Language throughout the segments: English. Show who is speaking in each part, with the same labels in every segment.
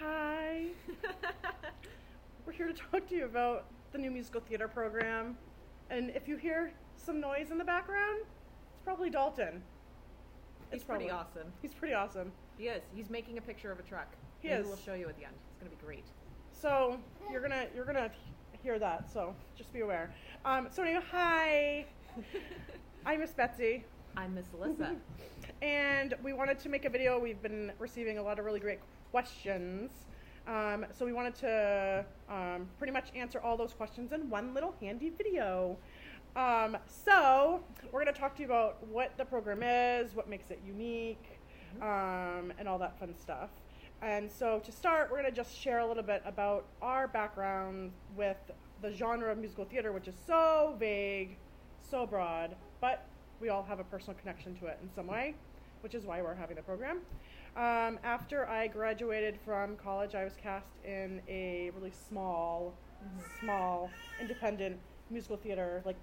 Speaker 1: Hi. We're here to talk to you about the new musical theater program. And if you hear some noise in the background, it's probably Dalton.
Speaker 2: He's pretty awesome.
Speaker 1: He's pretty awesome.
Speaker 2: He is. He's making a picture of a truck.
Speaker 1: Maybe
Speaker 2: we'll show you at the end. It's going to be great.
Speaker 1: So you're gonna hear that. So just be aware. So anyway, hi. I'm Miss Betsy.
Speaker 2: I'm Miss Alyssa.
Speaker 1: And we wanted to make a video. We've been receiving a lot of really great questions. So we wanted to pretty much answer all those questions in one little handy video. So we're going to talk to you about what the program is, what makes it unique, and all that fun stuff. And so to start, we're going to just share a little bit about our background with the genre of musical theater, which is so vague, so broad, but we all have a personal connection to it in some way, which is why we're having the program. After I graduated from college, I was cast in a really small, independent musical theater, like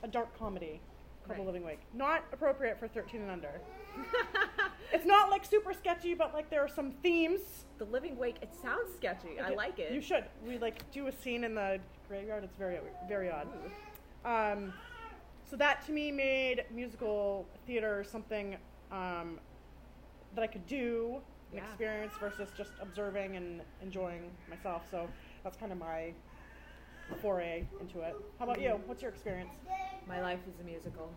Speaker 1: a dark comedy called The Living Wake. Not appropriate for 13 and under. It's not like super sketchy, but like there are some themes.
Speaker 2: The Living Wake, it sounds sketchy. I like it.
Speaker 1: You should. We like do a scene in the graveyard. It's very, very odd. So that to me made musical theater something that I could do and experience versus just observing and enjoying myself. So that's kind of my foray into it. How about you? What's your experience?
Speaker 2: My life is a musical.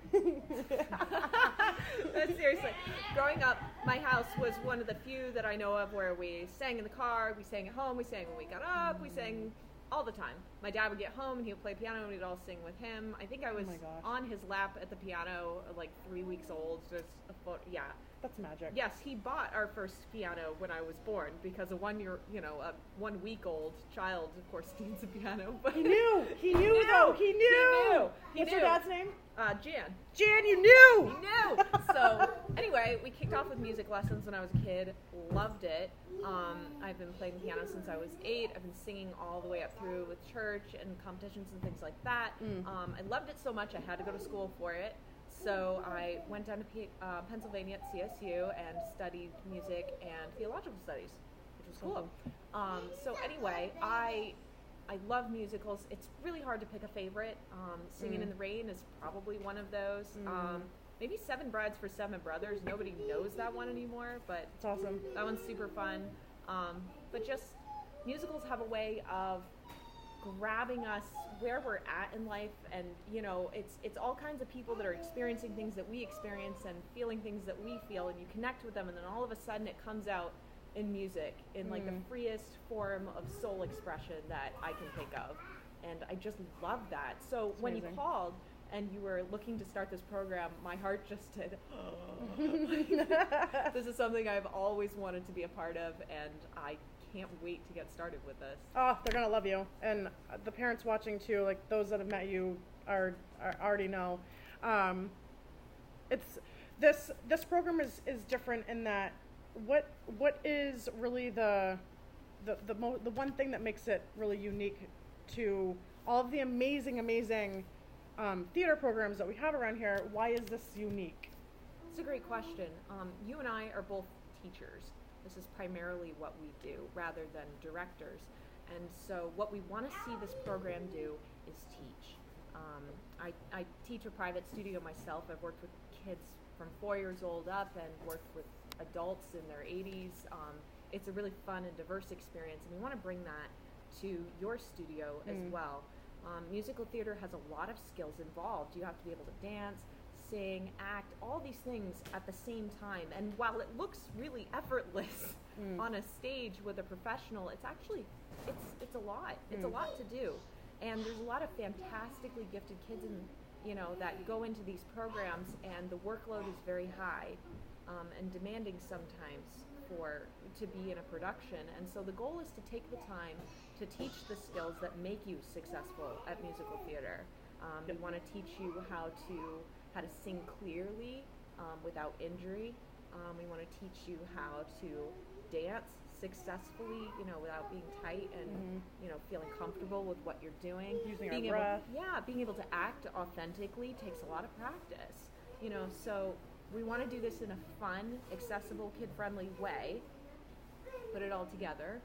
Speaker 2: Seriously. Growing up, my house was one of the few that I know of where we sang in the car, we sang at home, we sang when we got up, we sang all the time. My dad would get home and he would play piano and we'd all sing with him. I think I was on his lap at the piano like 3 weeks old. Just
Speaker 1: That's magic.
Speaker 2: Yes, he bought our first piano when I was born because a 1 1 week old child, of course, needs a piano. But
Speaker 1: He knew. He knew. What's your dad's name?
Speaker 2: Jan.
Speaker 1: Jan, you knew.
Speaker 2: He knew. So anyway, we kicked off with music lessons when I was a kid. Loved it. I've been playing piano since I was 8. I've been singing all the way up through with church and competitions and things like that. I loved it so much I had to go to school for it. So I went down to Pennsylvania at CSU and studied music and theological studies, which was cool. So anyway, I love musicals. It's really hard to pick a favorite. Singing in the Rain is probably one of those. Maybe Seven Brides for Seven Brothers. Nobody knows that one anymore, but
Speaker 1: it's awesome.
Speaker 2: That one's super fun. But just musicals have a way of grabbing us where we're at in life, and it's all kinds of people that are experiencing things that we experience and feeling things that we feel, and you connect with them, and then all of a sudden it comes out in music in like the freest form of soul expression that I can think of, and I just love that. So
Speaker 1: it's
Speaker 2: when
Speaker 1: amazing.
Speaker 2: You called and you were looking to start this program, my heart just did this is something I've always wanted to be a part of, and I can't wait to get started with this.
Speaker 1: Oh, they're gonna love you, and the parents watching too, like those that have met you are already know. It's this program is different in that what is really the one thing that makes it really unique to all of the amazing theater programs that we have around here. Why is this unique?
Speaker 2: It's a great question. You and I are both teachers. This is primarily what we do rather than directors. And so what we want to see this program do is teach. I teach a private studio myself. I've worked with kids from 4 years old up and worked with adults in their 80s. It's a really fun and diverse experience, and we want to bring that to your studio as well. Musical theater has a lot of skills involved. You have to be able to dance, sing, act, all these things at the same time. And while it looks really effortless on a stage with a professional, it's actually, it's a lot. It's a lot to do. And there's a lot of fantastically gifted kids that go into these programs, and the workload is very high and demanding sometimes to be in a production. And so the goal is to take the time to teach the skills that make you successful at musical theater. We want to teach you how to sing clearly without injury. We want to teach you how to dance successfully, without being tight and feeling comfortable with what you're doing.
Speaker 1: Using our breath.
Speaker 2: Being able to act authentically takes a lot of practice. So we want to do this in a fun, accessible, kid-friendly way, but it all together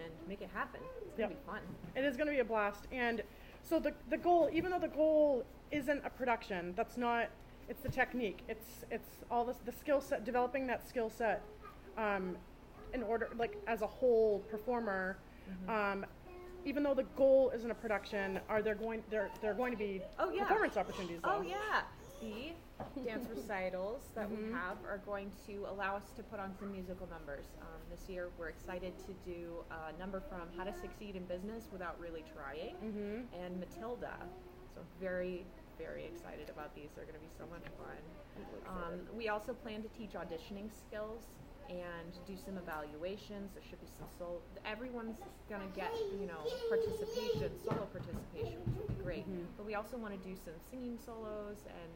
Speaker 2: and make it happen. It's going to be fun.
Speaker 1: It is going to be a blast. And so the goal, even though the goal isn't a production, that's not, it's the technique. It's all this, the skill set, developing that skill set in order, like as a whole performer. Even though the goal isn't a production, they're going to be performance opportunities though.
Speaker 2: Oh yeah. The dance recitals that we have are going to allow us to put on some musical numbers. This year we're excited to do a number from How to Succeed in Business Without Really Trying and Matilda. So very, very excited about these. They're going to be so much fun. We also plan to teach auditioning skills and do some evaluations. There should be some everyone's going to get, participation, solo participation, which would be great. But we also want to do some singing solos and,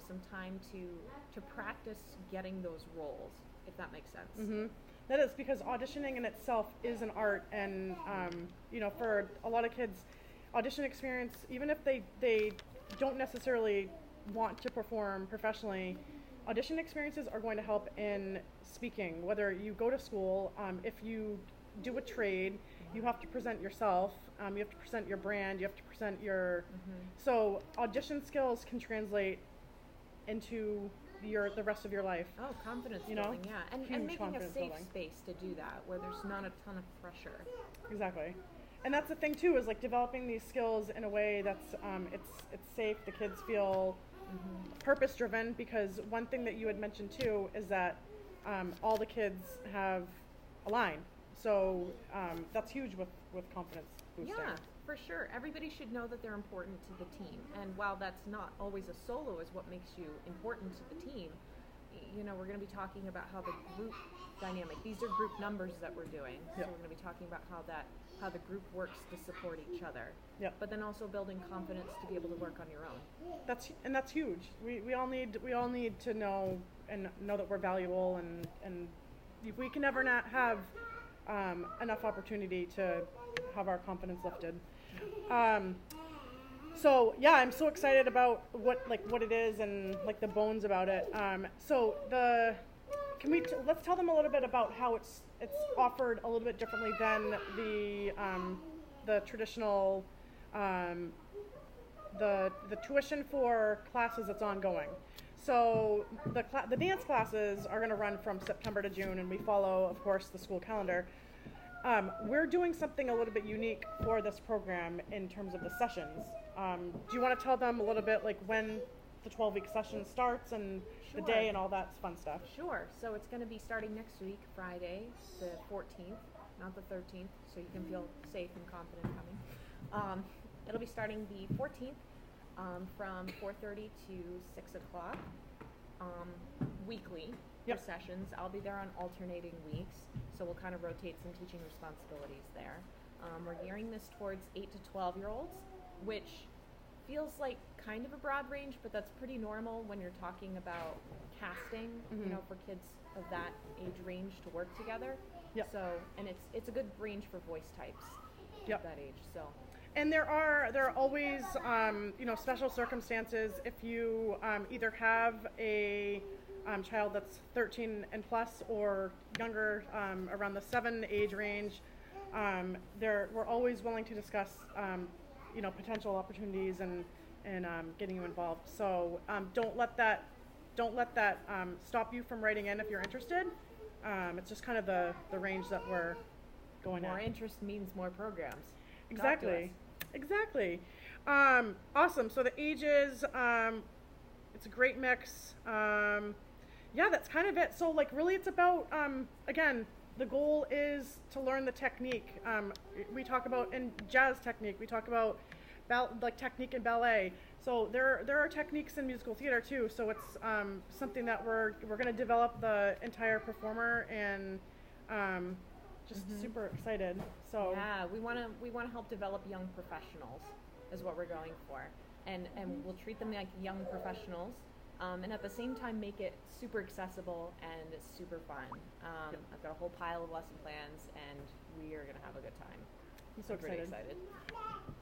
Speaker 2: some time to practice getting those roles, if that makes sense.
Speaker 1: That is, because auditioning in itself is an art, and, for a lot of kids, audition experience, even if they don't necessarily want to perform professionally, audition experiences are going to help in speaking. Whether you go to school, if you do a trade, you have to present yourself, you have to present your brand, you have to present your... So audition skills can translate into the rest of your life.
Speaker 2: Oh, confidence building, yeah. And making a safe space to do that, where there's not a ton of pressure.
Speaker 1: Exactly. And that's the thing too, is like developing these skills in a way that's it's safe, the kids feel purpose driven, because one thing that you had mentioned too is that all the kids have a line. So that's huge with confidence boosting.
Speaker 2: Yeah, for sure. Everybody should know that they're important to the team. And while that's not always a solo is what makes you important to the team, we're going to be talking about how the group dynamic, these are group numbers that we're doing. So we're going to be talking about how the group works to support each other. But then also building confidence to be able to work on your own.
Speaker 1: That's huge. We all need to know that we're valuable, and we can never not have enough opportunity to have our confidence lifted. So yeah, I'm so excited about what it is and like the bones about it. So let's tell them a little bit about how it's offered a little bit differently than the traditional the tuition for classes that's ongoing. So the dance classes are going to run from September to June, and we follow, of course, the school calendar. We're doing something a little bit unique for this program in terms of the sessions. Do you want to tell them a little bit like when the 12-week session starts and the day and all that fun stuff?
Speaker 2: Sure. So it's going to be starting next week, Friday, the 14th, not the 13th, so you can feel safe and confident coming. It'll be starting the 14th from 4:30 to 6 o'clock weekly for sessions. I'll be there on alternating weeks, so we'll kind of rotate some teaching responsibilities there. We're gearing this towards 8 to 12-year-olds, which feels like kind of a broad range, but that's pretty normal when you're talking about casting, for kids of that age range to work together. So, and it's a good range for voice types at that age. So.
Speaker 1: And there are always special circumstances if you either have a child that's 13 and plus or younger, around the 7 age range. We're always willing to discuss potential opportunities and getting you involved. So don't let that stop you from writing in if you're interested. It's just kind of the range that we're going at.
Speaker 2: More interest means more programs.
Speaker 1: Exactly. Awesome. So the ages, it's a great mix. That's kind of it. So really it's about, again, the goal is to learn the technique. We talk about in jazz technique, we talk about technique in ballet. So there are techniques in musical theater too. So it's something that we're going to develop the entire performer, and just super excited. So
Speaker 2: yeah, we want to help develop young professionals is what we're going for, and we'll treat them like young professionals, and at the same time make it super accessible and super fun. I've got a whole pile of lesson plans, and we are gonna have a good time.
Speaker 1: I'm so
Speaker 2: excited.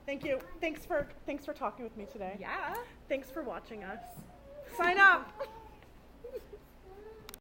Speaker 1: Thank you. Thanks for talking with me today.
Speaker 2: Yeah.
Speaker 1: Thanks for watching us. Sign up.